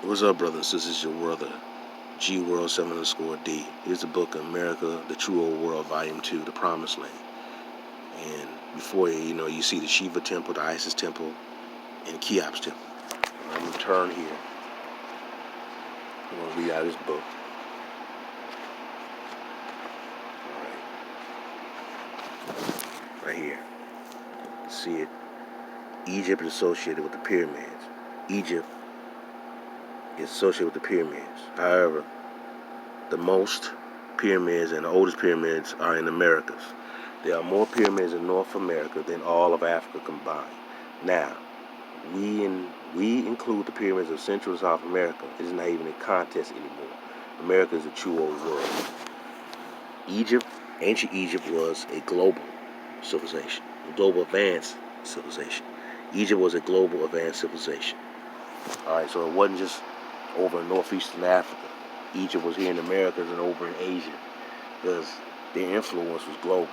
What's up, brothers and sisters? Your brother, G World 7_D. Here's the book America, the True Old World, Volume 2, The Promised Land. And before you, you see the Shiva Temple, the Isis Temple, and Cheops Temple. I'm going to turn here. I'm going to read out this book. Right here. See it? Egypt is associated with the pyramids. Egypt is associated with the pyramids. However, the most pyramids and the oldest pyramids are in Americas. There are more pyramids in North America than all of Africa combined. Now, we include the pyramids of Central and South America. It is not even a contest anymore. America is a true old world. Egypt, ancient Egypt, was a global civilization, a global advanced civilization. Egypt was a global advanced civilization. All right, so it wasn't just over in northeastern Africa. Egypt was here in the Americas and over in Asia, because their influence was global.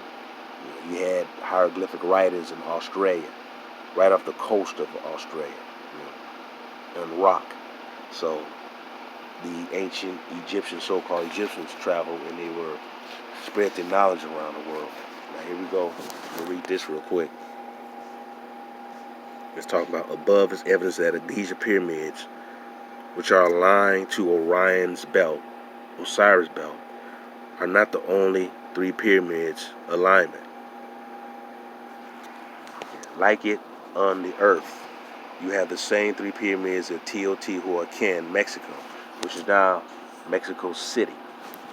You had hieroglyphic writers in Australia, right off the coast of Australia, on rock. So the ancient Egyptians, so-called Egyptians, traveled and they were spread their knowledge around the world. Now here we go. We'll read this real quick. Let's talk about above is evidence that the Giza pyramids, which are aligned to Orion's Belt, Osiris Belt, are not the only three pyramids alignment. Like it on the earth, you have the same three pyramids at Teotihuacan, Mexico, which is now Mexico City.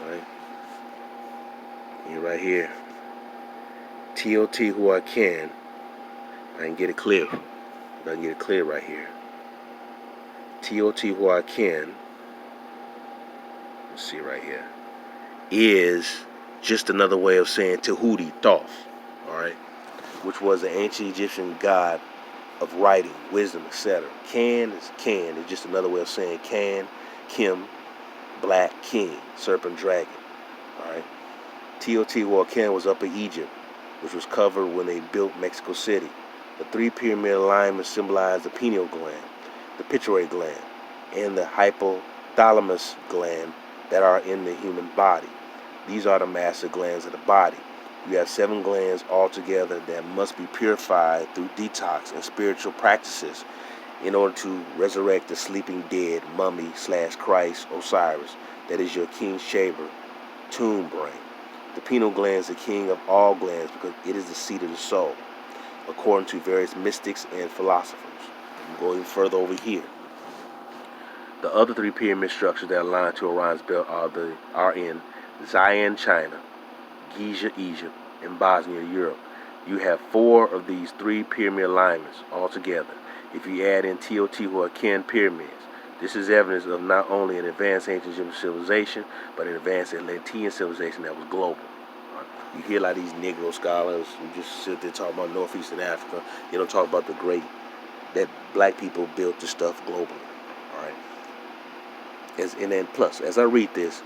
Right? And right here, Teotihuacan. I can get it clear. I can get it clear right here. Teotihuacan, let's see right here, is just another way of saying Tehuti, Thoth, alright, which was the ancient Egyptian god of writing, wisdom, etc. Can is just another way of saying Can, Kim, Black, King, Serpent, Dragon, alright. Teotihuacan was Upper Egypt, which was covered when they built Mexico City. The three pyramid alignments symbolize the pineal gland, the pituitary gland, and the hypothalamus gland that are in the human body. These are the master glands of the body. You have 7 glands altogether that must be purified through detox and spiritual practices in order to resurrect the sleeping dead mummy/Christ Osiris, that is your king's chamber, tomb brain. The pineal gland is the king of all glands because it is the seat of the soul, according to various mystics and philosophers. I'm going further over here. The other 3 pyramid structures that align to Orion's Belt are in Xi'an, China, Giza, Egypt, and Bosnia, Europe. You have 4 of these 3 pyramid alignments altogether. If you add in Teotihuacan pyramids, this is evidence of not only an advanced ancient Egyptian civilization, but an advanced Atlantean civilization that was global. You hear a lot of these Negro scholars who just sit there talking about northeastern Africa. They don't talk about that black people built this stuff globally. All right. And then plus, as I read this,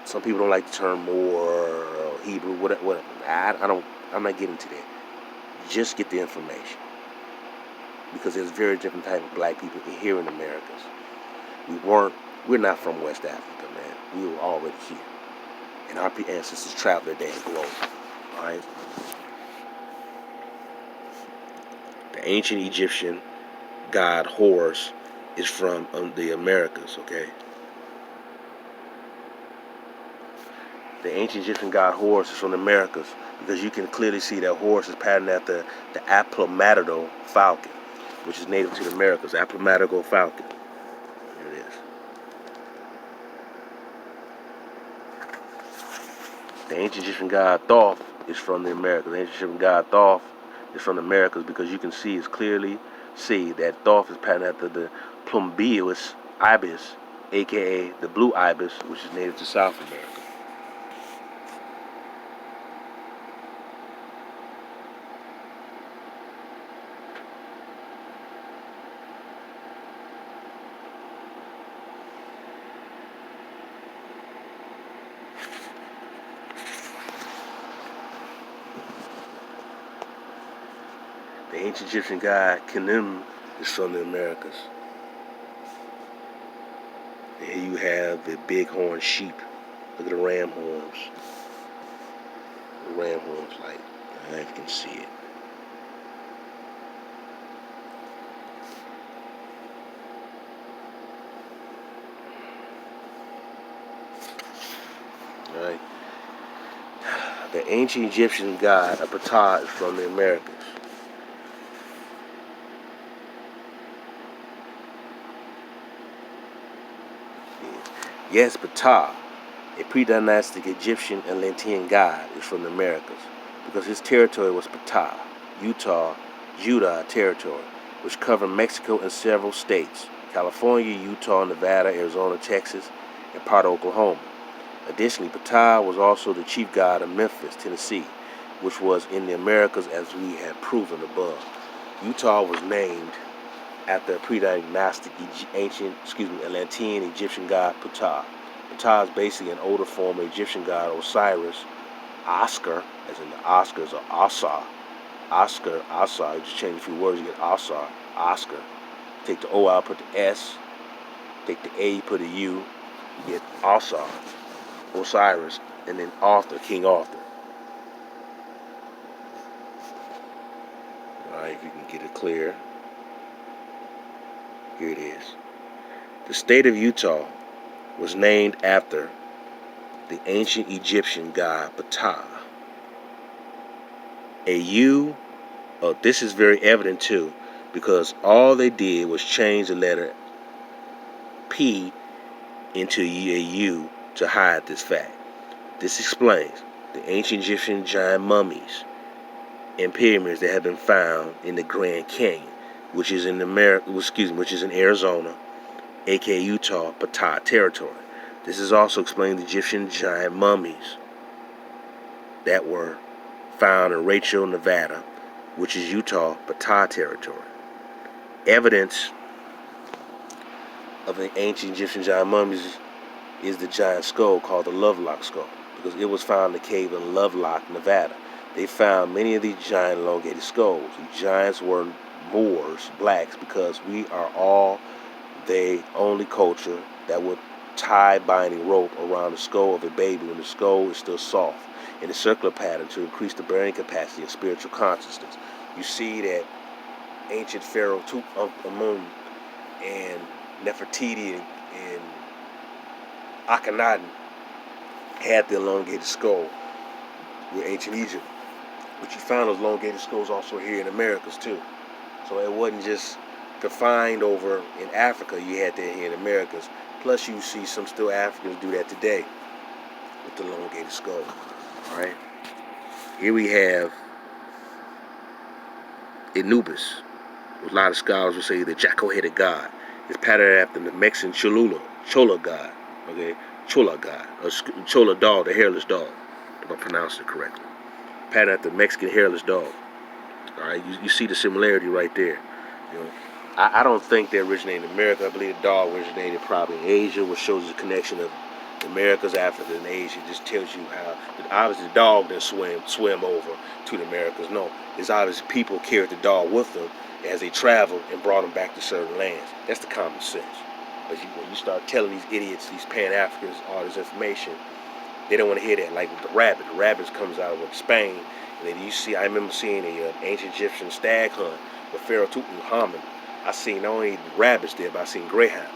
some people don't like the term Moor or Hebrew, whatever. I'm not getting to that. Just get the information, because there's very different type of black people here in the Americas. We're not from West Africa, man. We were already here. And our ancestors traveled the damn globe. Alright? The ancient Egyptian god Horus is from the Americas, okay? The ancient Egyptian god Horus is from the Americas, because you can clearly see that Horus is patterned after the Matador falcon, which is native to the Americas. Matador falcon. There it is. The ancient Egyptian god Thoth is from the Americas. The ancient Egyptian god Thoth is from the Americas, because you can clearly see that Thoth is patterned after the plumbeous Ibis, aka the blue Ibis, which is native to South America. The ancient Egyptian god Khnum is from the Americas. And here you have the Bighorn Sheep. Look at the ram horns. The ram horns, like, I don't know if you can see it. Alright. The ancient Egyptian god of Ptah is from the Americas. Yes, Ptah, a pre-dynastic Egyptian and Atlantean god, is from the Americas because his territory was Ptah, Utah, Judah territory, which covered Mexico and several states: California, Utah, Nevada, Arizona, Texas, and part of Oklahoma. Additionally, Ptah was also the chief god of Memphis, Tennessee, which was in the Americas, as we had proven above. Utah was named after a pre-dynastic Atlantean Egyptian god Ptah. Ptah is basically an older form of Egyptian god Osiris, Oscar, as in the Oscars, or Asa. Oscar, Asa, you just change a few words, you get Asa, Oscar. Take the O out, put the S. Take the A, put a U, you get Asa, Osiris, and then Arthur, King Arthur. Alright, if you can get it clear. Here it is. The state of Utah was named after the ancient Egyptian god Ptah. This is very evident too, because all they did was change the letter P into a U to hide this fact. This explains the ancient Egyptian giant mummies and pyramids that have been found in the Grand Canyon, which is in Arizona, aka Utah, Ptah territory. This is also explained the Egyptian giant mummies that were found in Rachel, Nevada, which is Utah, Ptah territory. Evidence of the ancient Egyptian giant mummies is the giant skull called the Lovelock skull, because it was found in the cave in Lovelock, Nevada. They found many of these giant elongated skulls. These giants were Moors, blacks, because we are all the only culture that would tie binding rope around the skull of a baby when the skull is still soft in a circular pattern to increase the bearing capacity of spiritual consciousness. You see that ancient pharaoh Tutankhamun and Nefertiti and Akhenaten had the elongated skull with ancient Egypt. But you found those elongated skulls also here in Americas too. So it wasn't just confined over in Africa, you had that here in Americas. Plus you see some still Africans do that today with the elongated skull. Alright. Here we have Anubis. A lot of scholars will say the jackal-headed god. It's patterned after the Mexican Chola god. Okay? Chola god. Or Chola dog, the hairless dog, if I pronounced it correctly. Patterned after the Mexican hairless dog. Alright, you see the similarity right there. You know, I don't think they originated in America. I believe the dog originated probably in Asia, which shows the connection of the Americas, Africa, and Asia. It just tells you how, obviously the dog didn't swim over to the Americas. No, it's obviously people carried the dog with them as they traveled and brought them back to certain lands. That's the common sense. But when you start telling these idiots, these Pan-Africans, all this information, they don't want to hear that. Like with the rabbit. The rabbit comes out of Spain. And then you see, I remember seeing an ancient Egyptian stag hunt with Pharaoh Tutankhamun. I seen not only rabbits there, but I seen greyhounds.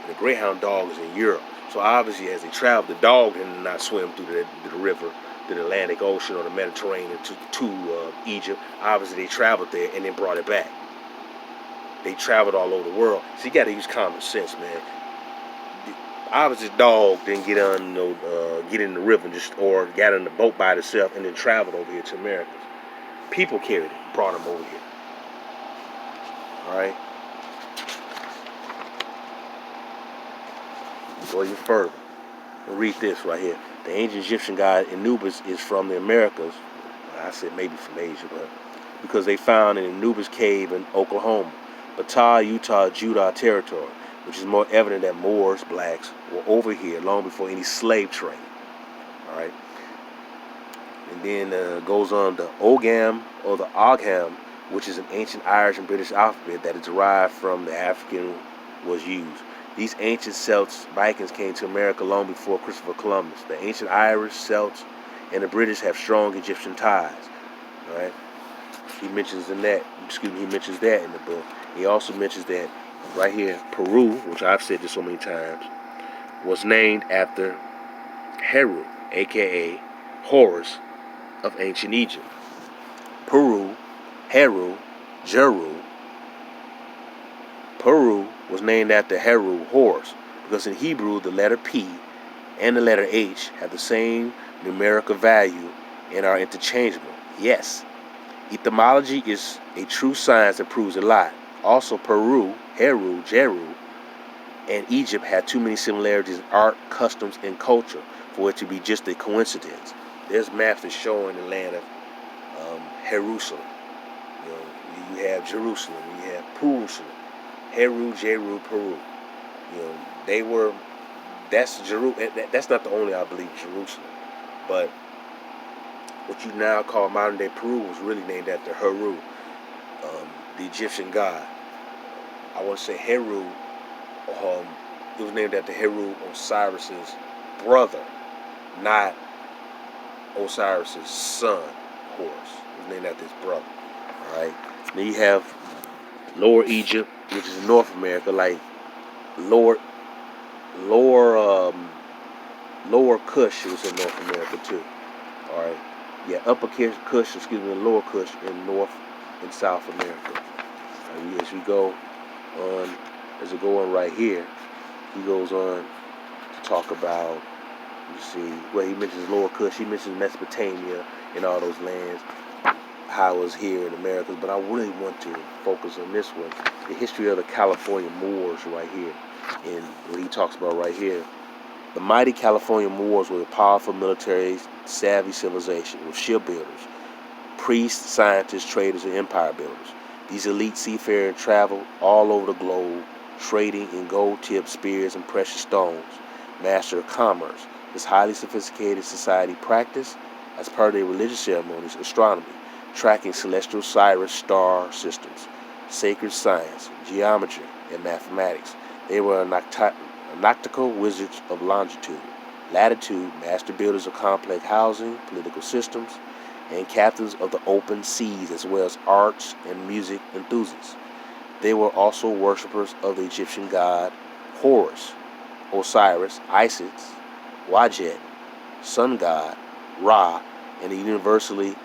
And the greyhound dog is in Europe. So obviously as they traveled, the dog did not swim through the river, the Atlantic Ocean or the Mediterranean to Egypt. Obviously they traveled there and then brought it back. They traveled all over the world. So you got to use common sense, man. Obviously the dog didn't get in the river or got in the boat by itself and then traveled over here to Americas. People carried it, brought them over here. Alright? Go even further. Read this right here. The ancient Egyptian god Anubis is from the Americas. I said maybe from Asia, but because they found an Anubis cave in Oklahoma, Ptah, Utah, Judah territory, which is more evident that Moors, blacks, were over here long before any slave trade. All right. And then goes on the Ogham or the Ogham, which is an ancient Irish and British alphabet that is derived from the African was used. These ancient Celts, Vikings, came to America long before Christopher Columbus. The ancient Irish, Celts, and the British have strong Egyptian ties. All right, he mentions that in the book. He also mentions that right here, Peru, which I've said this so many times, was named after Heru, aka Horus of ancient Egypt. Peru, Heru, Jeru. Peru was named after Heru, Horus, because in Hebrew the letter P and the letter H have the same numerical value and are interchangeable. Yes, etymology is a true science that proves a lot. Also, Peru, Heru, Jeru, and Egypt had too many similarities in art, customs, and culture for it to be just a coincidence. There's maps that show in the land of Jerusalem. You know, you have Jerusalem, you have Jerusalem, Heru, Jeru, Peru. You know, they were. That's That's not the only, I believe, Jerusalem, but what you now call modern day Peru was really named after Heru, the Egyptian god. I want to say Heru. It was named after Heru, Osiris's brother, not Osiris's son, Horus. It was named after his brother. All right. Then you have Lower Egypt, which is in North America, like Lower Kush was in North America too. All right. Yeah, Upper Kush, and Lower Kush in North and South America. Right, as we go on right here, he goes on to talk about, you see, well, he mentions Lower Kush, he mentions Mesopotamia and all those lands, how it was here in America, but I really want to focus on this one, the history of the California Moors right here, and what he talks about right here. The mighty California Moors were a powerful military savvy civilization with shipbuilders, priests, scientists, traders, and empire builders. These elite seafarers traveled all over the globe, trading in gold-tipped spears and precious stones, master of commerce. This highly sophisticated society practiced, as part of their religious ceremonies, astronomy, tracking celestial Sirius star systems, sacred science, geometry, and mathematics. They were noctical wizards of longitude, latitude, master builders of complex housing, political systems, and captains of the open seas, as well as arts and music enthusiasts. They were also worshippers of the Egyptian god Horus, Osiris, Isis, Wajet, sun god, Ra, and universally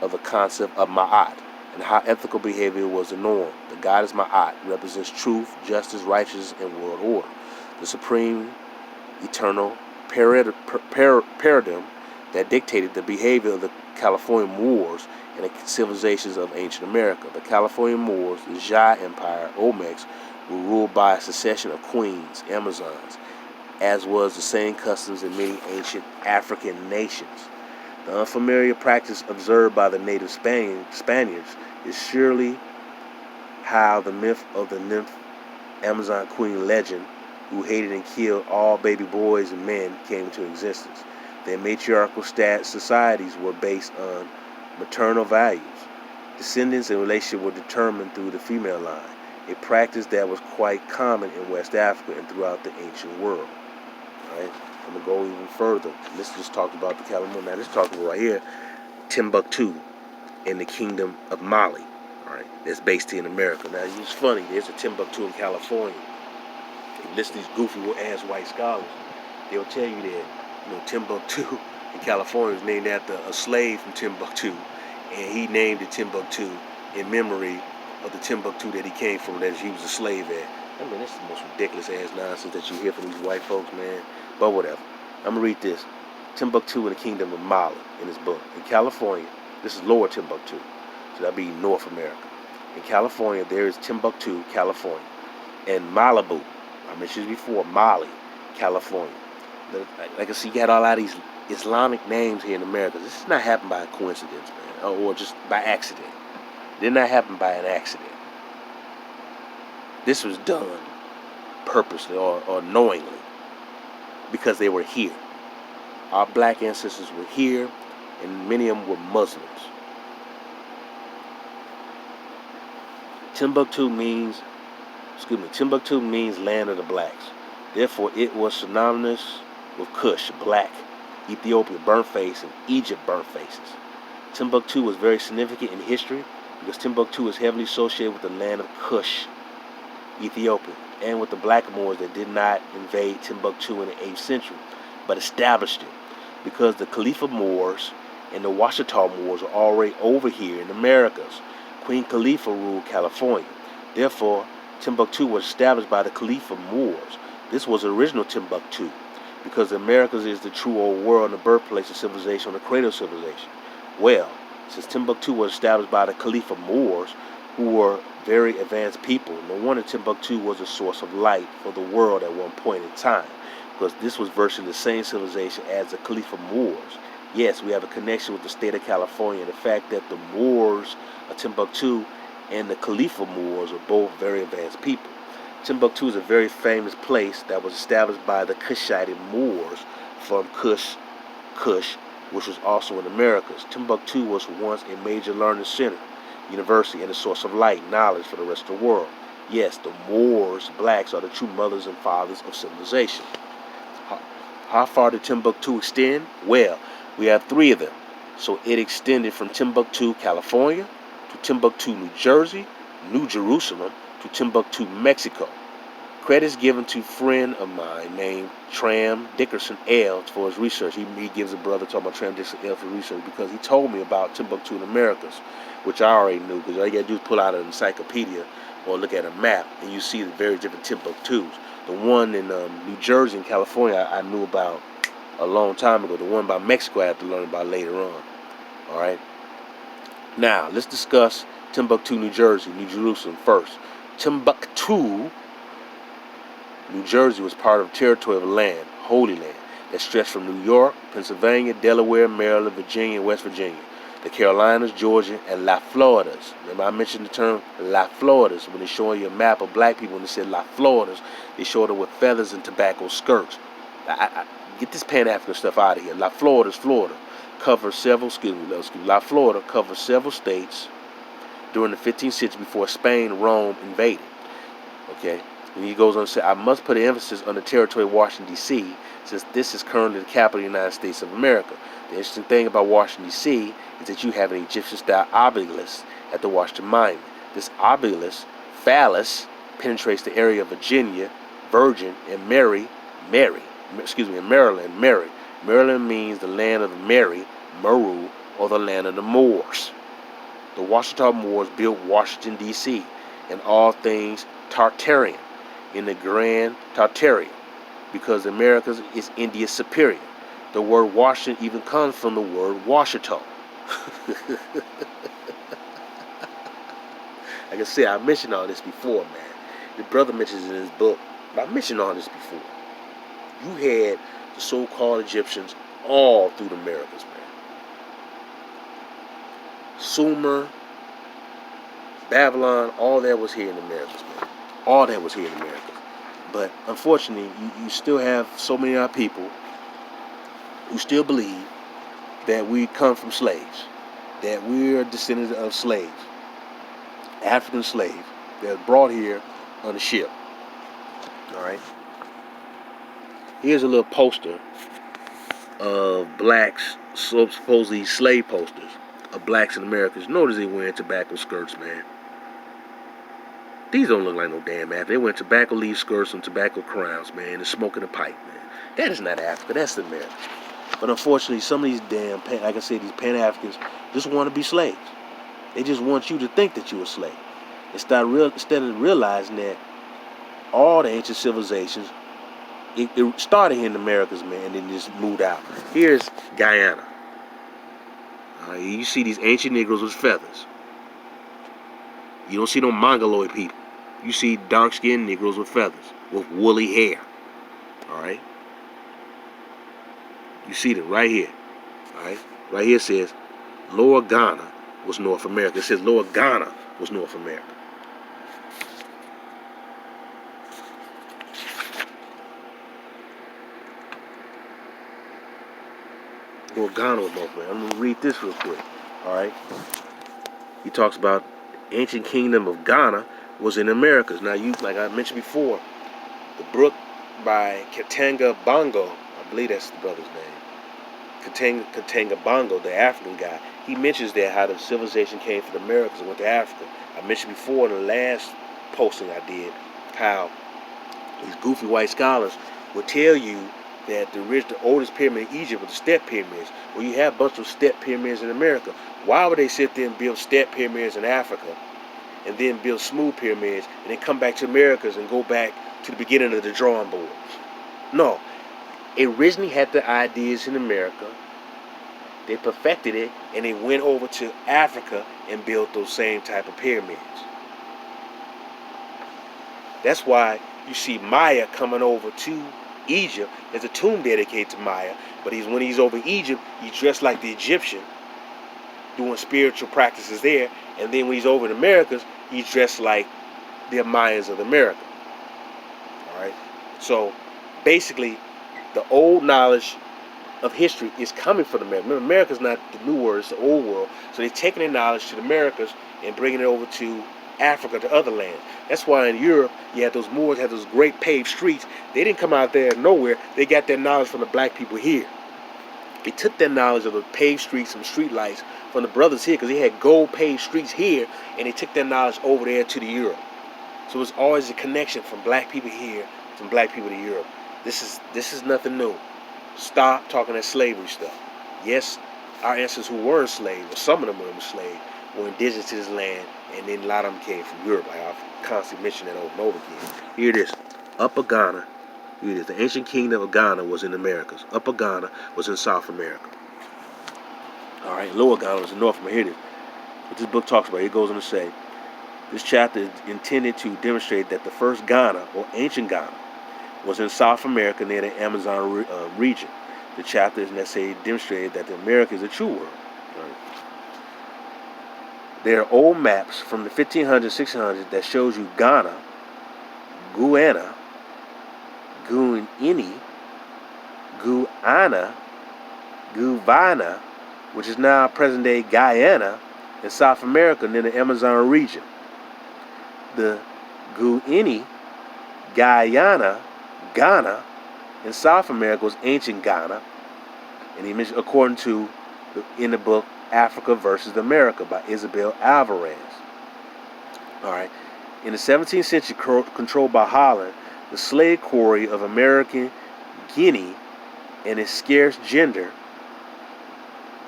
of the concept of Ma'at, and how ethical behavior was the norm. The goddess Ma'at represents truth, justice, righteousness, and world order. The supreme, eternal paradigm that dictated the behavior of the California Moors and the civilizations of ancient America. The California Moors, the Jai Empire, Olmecs, were ruled by a succession of queens, Amazons, as was the same customs in many ancient African nations. The unfamiliar practice observed by the native Spaniards is surely how the myth of the nymph Amazon queen legend, who hated and killed all baby boys and men, came into existence. Their matriarchal societies were based on maternal values. Descendants and relationship were determined through the female line, a practice that was quite common in West Africa and throughout the ancient world. All right? I'm going to go even further. Let's just talk about the California. Now, let's talk about right here, Timbuktu in the Kingdom of Mali. All right, that's based here in America. Now, it's funny. There's a Timbuktu in California. If you listen to these goofy ass white scholars, they'll tell you that, you know, Timbuktu in California is named after a slave from Timbuktu, and he named it Timbuktu in memory of the Timbuktu that he came from, that he was a slave at. I mean, that's the most ridiculous ass nonsense that you hear from these white folks, man. But whatever. I'm gonna read this. Timbuktu in the Kingdom of Mali in his book. In California, this is Lower Timbuktu, so that'd be North America. In California, there is Timbuktu, California, and Malibu. I mentioned this before, Mali, California. Like I see, you got all of these Islamic names here in America. This is not happened by a coincidence, man, or just by accident. It did not happen by an accident. This was done purposely or knowingly, because they were here. Our black ancestors were here, and many of them were Muslims. Timbuktu means Timbuktu means land of the blacks. Therefore, it was synonymous with Kush, black, Ethiopia, burnt face, and Egypt, burnt faces. Timbuktu was very significant in history because Timbuktu is heavily associated with the land of Kush, Ethiopia, and with the black Moors that did not invade Timbuktu in the 8th century, but established it because the Khalifa Moors and the Washita Moors were already over here in the Americas. Queen Khalifa ruled California. Therefore, Timbuktu was established by the Khalifa Moors. This was original Timbuktu because the Americas is the true old world and the birthplace of civilization, the cradle of civilization. Well, since Timbuktu was established by the Khalifa Moors, who were very advanced people, no wonder Timbuktu was a source of light for the world at one point in time, because this was virtually the same civilization as the Khalifa Moors. Yes, we have a connection with the state of California, and the fact that the Moors of Timbuktu and the Khalifa Moors are both very advanced people. Timbuktu is a very famous place that was established by the Kushite Moors from Kush, which was also in the Americas. Timbuktu was once a major learning center, university, and a source of light, knowledge for the rest of the world. Yes, the Moors, blacks, are the true mothers and fathers of civilization. How far did Timbuktu extend? Well, we have 3 of them. So it extended from Timbuktu, California, to Timbuktu, New Jersey, New Jerusalem, to Timbuktu, Mexico. Credits given to a friend of mine named Tram Dickerson L. for his research. He gives a brother talking about Tram Dickerson L for research because he told me about Timbuktu in Americas, which I already knew, because all you got to do is pull out an encyclopedia or look at a map and you see the very different Timbuktus. The one in New Jersey and California I knew about a long time ago. The one by Mexico I had to learn about later on. All right. Now, let's discuss Timbuktu, New Jersey, New Jerusalem first. Timbuktu, New Jersey was part of territory of land, Holy Land, that stretched from New York, Pennsylvania, Delaware, Maryland, Virginia, and West Virginia, the Carolinas, Georgia, and La Floridas. Remember I mentioned the term La Floridas when they're showing you a map of black people and they said La Floridas, they showed it with feathers and tobacco skirts. Get this Pan-African stuff out of here. La Floridas, Florida, covers several, La Florida covers several states during the 15th century before Spain, Rome invaded. Okay? And he goes on to say, I must put an emphasis on the territory of Washington, D.C., since this is currently the capital of the United States of America. The interesting thing about Washington, D.C. is that you have an Egyptian-style obelisk at the Washington Monument. This obelisk, phallus, penetrates the area of Virginia, Virgin, and Maryland, Mary. Maryland means the land of Mary, Meru, or the land of the Moors. The Washita Moors built Washington, D.C., and all things Tartarian in the Grand Tartaria, because the Americas is India superior. The word Washington even comes from the word Washita. Like I said, I mentioned all this before, man. The brother mentions it in his book, but I mentioned all this before. You had the so-called Egyptians all through the Americas, man. Sumer, Babylon, all that was here in the Americas, man. All that was here in America. But unfortunately, you still have so many of our people who still believe that we come from slaves, that we're descendants of slaves, African slaves that were brought here on a ship. All right. Here's a little poster of blacks, supposedly slave posters of blacks in America. Notice they wearing tobacco skirts, man. These don't look like no damn Africa. They wear tobacco leaf skirts and tobacco crowns, man, and smoking a pipe, man. That is not Africa. That's America. But unfortunately, some of these damn, like I said, these Pan-Africans just want to be slaves. They just want you to think that you're a slave. Instead of realizing that all the ancient civilizations, it started here in the Americas, man, and then just moved out. Here's Guyana. You see these ancient Negroes with feathers. You don't see no Mongoloid people. You see dark-skinned Negroes with feathers, with woolly hair. All right? You see them right here. All right? Right here it says, Lower Ghana was North America. It says Lower Ghana was North America. Lower Ghana was North America. I'm going to read this real quick. All right? He talks about ancient kingdom of Ghana was in Americas. Now, like I mentioned before, the book by Katanga Bongo, I believe that's the brother's name, Katanga Bongo, the African guy, he mentions there how the civilization came from the Americas and went to Africa. I mentioned before in the last posting I did how these goofy white scholars will tell you that the oldest pyramid in Egypt was the step pyramids. Well, you have a bunch of step pyramids in America. Why would they sit there and build step pyramids in Africa and then build smooth pyramids and then come back to Americas and go back to the beginning of the drawing boards? No. It originally had the ideas in America. They perfected it and they went over to Africa and built those same type of pyramids. That's why you see Maya coming over to Egypt. There's a tomb dedicated to Maya, but when he's over Egypt, he's dressed like the Egyptian, doing spiritual practices there. And then when he's over in Americas, he's dressed like the Mayans of America. All right. So basically, the old knowledge of history is coming from America. Remember, America's not the new world; it's the old world. So they're taking their knowledge to the Americas and bringing it over to Africa, to other lands. That's why in Europe, you had those Moors, had those great paved streets. They didn't come out there nowhere. They got their knowledge from the black people here. They took their knowledge of the paved streets and street lights from the brothers here, because they had gold paved streets here, and they took their knowledge over there to the Europe. So it's always a connection from black people here, from black people to Europe. This is nothing new. Stop talking that slavery stuff. Yes, our ancestors who were enslaved, or some of them were enslaved, were indigenous to this land, and then a lot of them came from Europe. Like I've constantly mentioned that over and over again. Here it is. Upper Ghana. Here it is. The ancient kingdom of Ghana was in the Americas. Upper Ghana was in South America. All right, Lower Ghana was in North America. Here it is. What this book talks about, it goes on to say, this chapter is intended to demonstrate that the first Ghana, or ancient Ghana, was in South America near the Amazon region. The chapter is necessarily demonstrated that the America is a true world. Right? There are old maps from the 1500s, 1600s that shows you Ghana, Guyana, Guyana, which is now present-day Guyana, in South America near the Amazon region. The Guyana, Ghana, in South America was ancient Ghana, and he mentioned according to in the book Africa versus America by Isabel Alvarez. All right, in the 17th century, controlled by Holland, the slave quarry of American Guinea and its scarce gender,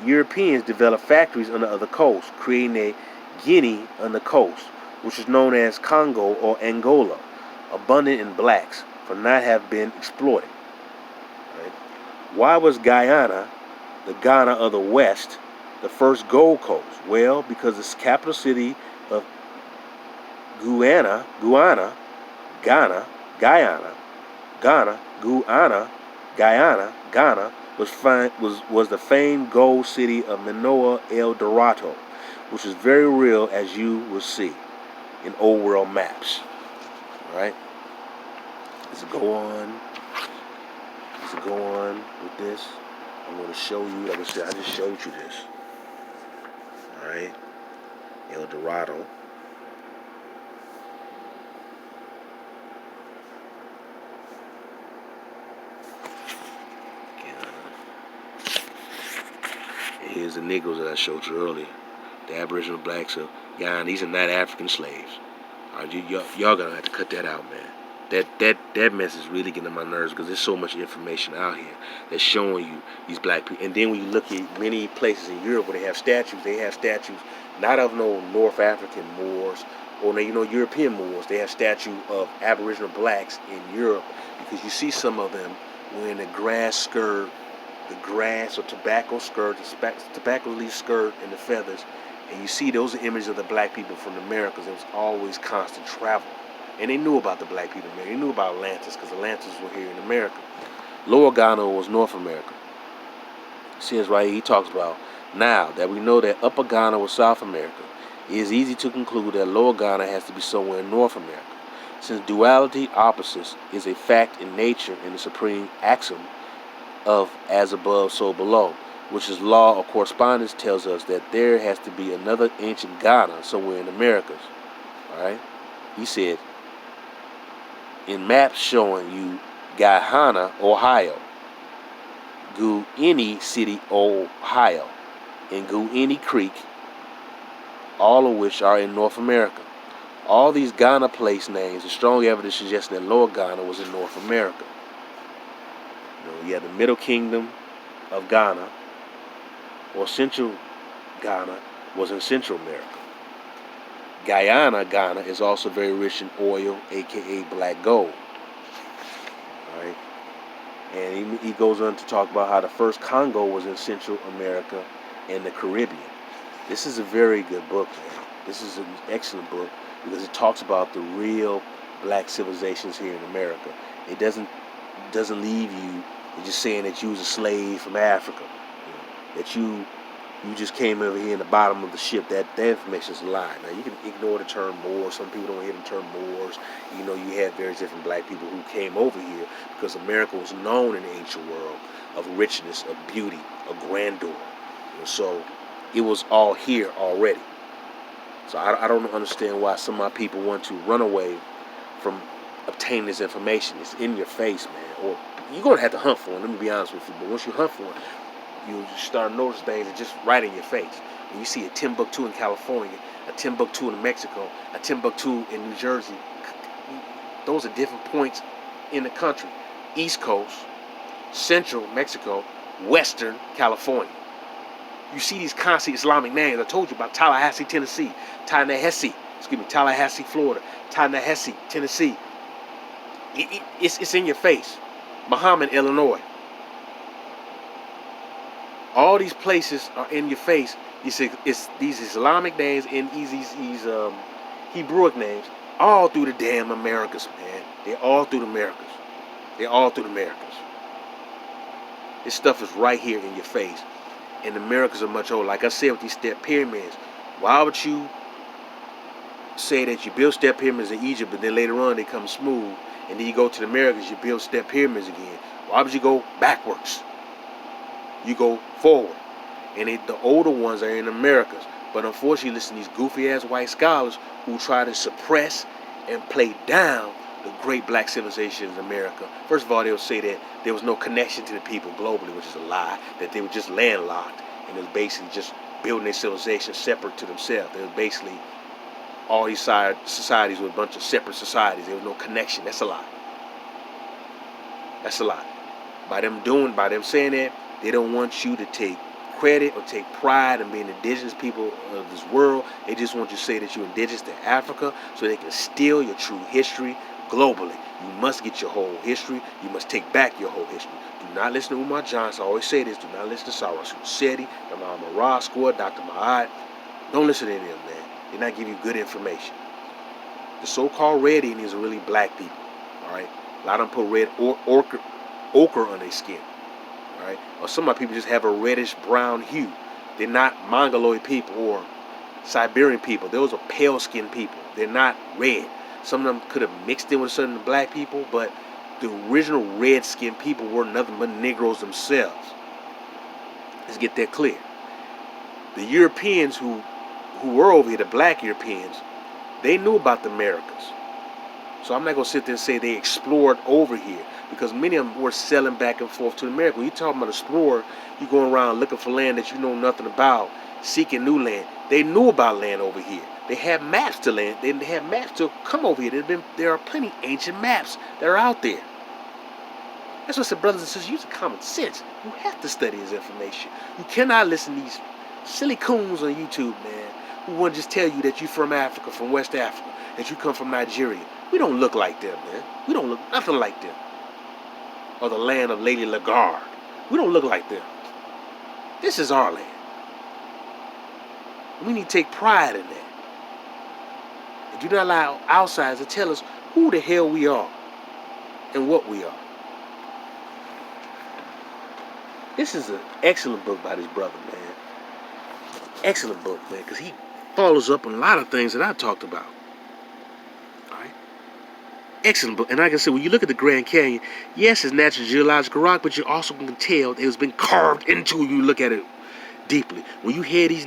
Europeans developed factories on the other coast, creating a Guinea on the coast, which is known as Congo or Angola, abundant in blacks for not have been exploited. Right? Why was Guyana, the Ghana of the West, the first Gold Coast? Well, because the capital city of Guyana, Ghana, was the famed gold city of Manoa El Dorado, which is very real, as you will see in old world maps. All right. Let's go on with this. I'm going to show you, like I said, I just showed you this. All right. El Dorado. Here's the Negroes that I showed you earlier. The Aboriginal blacks of Guyana. These are not African slaves. All right, y'all gonna have to cut that out, man. That mess is really getting on my nerves, because there's so much information out here that's showing you these black people. And then when you look at many places in Europe where they have statues not of no North African Moors or European Moors. They have statues of Aboriginal blacks in Europe, because you see some of them wearing the grass skirt, the grass or tobacco skirt, the tobacco leaf skirt, and the feathers. And you see those are images of the black people from the Americas. It was always constant travel. And they knew about the black people in America. They knew about Atlantis, because Atlantis were here in America. Lower Ghana was North America. See this right here, he talks about, now that we know that Upper Ghana was South America, it is easy to conclude that Lower Ghana has to be somewhere in North America, since duality, opposites, is a fact in nature and the supreme axiom of as above, so below, which is law of correspondence tells us that there has to be another ancient Ghana somewhere in the Americas. All right. He said, in maps showing you Guyana, Ohio, Guyana City, Ohio, and Guyana Creek, all of which are in North America. All these Ghana place names is strong evidence suggesting that Lower Ghana was in North America. You have the Middle Kingdom of Ghana, or Central Ghana, was in Central America. Guyana, Ghana, is also very rich in oil, aka black gold. All right, and he goes on to talk about how the first Congo was in Central America and the Caribbean. This is a very good book, man. This is an excellent book because it talks about the real black civilizations here in America. It doesn't leave you just saying that you was a slave from Africa, that you just came over here in the bottom of the ship. That information is a lie. Now, you can ignore the term Moors. Some people don't hear the term Moors. You had various different black people who came over here because America was known in the ancient world of richness, of beauty, of grandeur. And so it was all here already. So I don't understand why some of my people want to run away from obtaining this information. It's in your face, man. Or you're going to have to hunt for it, let me be honest with you. But once you hunt for it, you start noticing things that just right in your face. When you see a Timbuktu in California, a Timbuktu in Mexico, a Timbuktu in New Jersey, those are different points in the country. East Coast, Central Mexico, Western California. You see these constant Islamic names. I told you about Tallahassee, Tennessee, Tallahassee, Florida, Tallahassee, Tennessee. It's in your face. Muhammad, Illinois. All these places are in your face. It's these Islamic names and these Hebrewic names all through the damn Americas, man. They're all through the Americas. This stuff is right here in your face. And the Americas are much older. Like I said with these step pyramids, why would you say that you build step pyramids in Egypt, but then later on they come smooth, and then you go to the Americas, you build step pyramids again? Why would you go backwards? You go forward. And the older ones are in Americas. But unfortunately, listen to these goofy-ass white scholars who try to suppress and play down the great black civilization in America. First of all, they'll say that there was no connection to the people globally, which is a lie, that they were just landlocked, and it was basically just building their civilization separate to themselves. They were basically all these societies were a bunch of separate societies. There was no connection. That's a lie. That's a lie. By them saying that, they don't want you to take credit or take pride in being indigenous people of this world. They just want you to say that you're indigenous to Africa so they can steal your true history globally. You must get your whole history. You must take back your whole history. Do not listen to Umar Johnson. I always say this. Do not listen to Cyrus Seti, Imam Roscoe, Dr. Ma'at. Don't listen to any of them, man. They're not giving you good information. The so-called red Indians are really black people. All right? A lot of them put red ochre on their skin. All right? Or some of my people just have a reddish-brown hue. They're not Mongoloid people or Siberian people. Those are pale-skinned people. They're not red. Some of them could have mixed in with certain black people, but the original red-skinned people were nothing but Negroes themselves. Let's get that clear. The Europeans who were over here, the black Europeans, they knew about the Americas. So I'm not going to sit there and say they explored over here, because many of them were selling back and forth to America. When you're talking about explorer, you're going around looking for land that you know nothing about, seeking new land. They knew about land over here. They had maps to land. They had maps to come over here. There are plenty of ancient maps that are out there. That's what I said, brothers and sisters, use common sense. You have to study this information. You cannot listen to these silly coons on YouTube, man, who want to just tell you that you're from Africa, from West Africa, that you come from Nigeria. We don't look like them, man. We don't look nothing like them. Or the land of Lady Lagarde. We don't look like them. This is our land. We need to take pride in that. And do not allow outsiders to tell us who the hell we are and what we are. This is an excellent book by this brother, man. Excellent book, man, because he follows up on a lot of things that I talked about. All right? Excellent book. And like I said, when you look at the Grand Canyon, yes, it's natural geological rock, but you also can tell it has been carved into you look at it deeply. When you hear these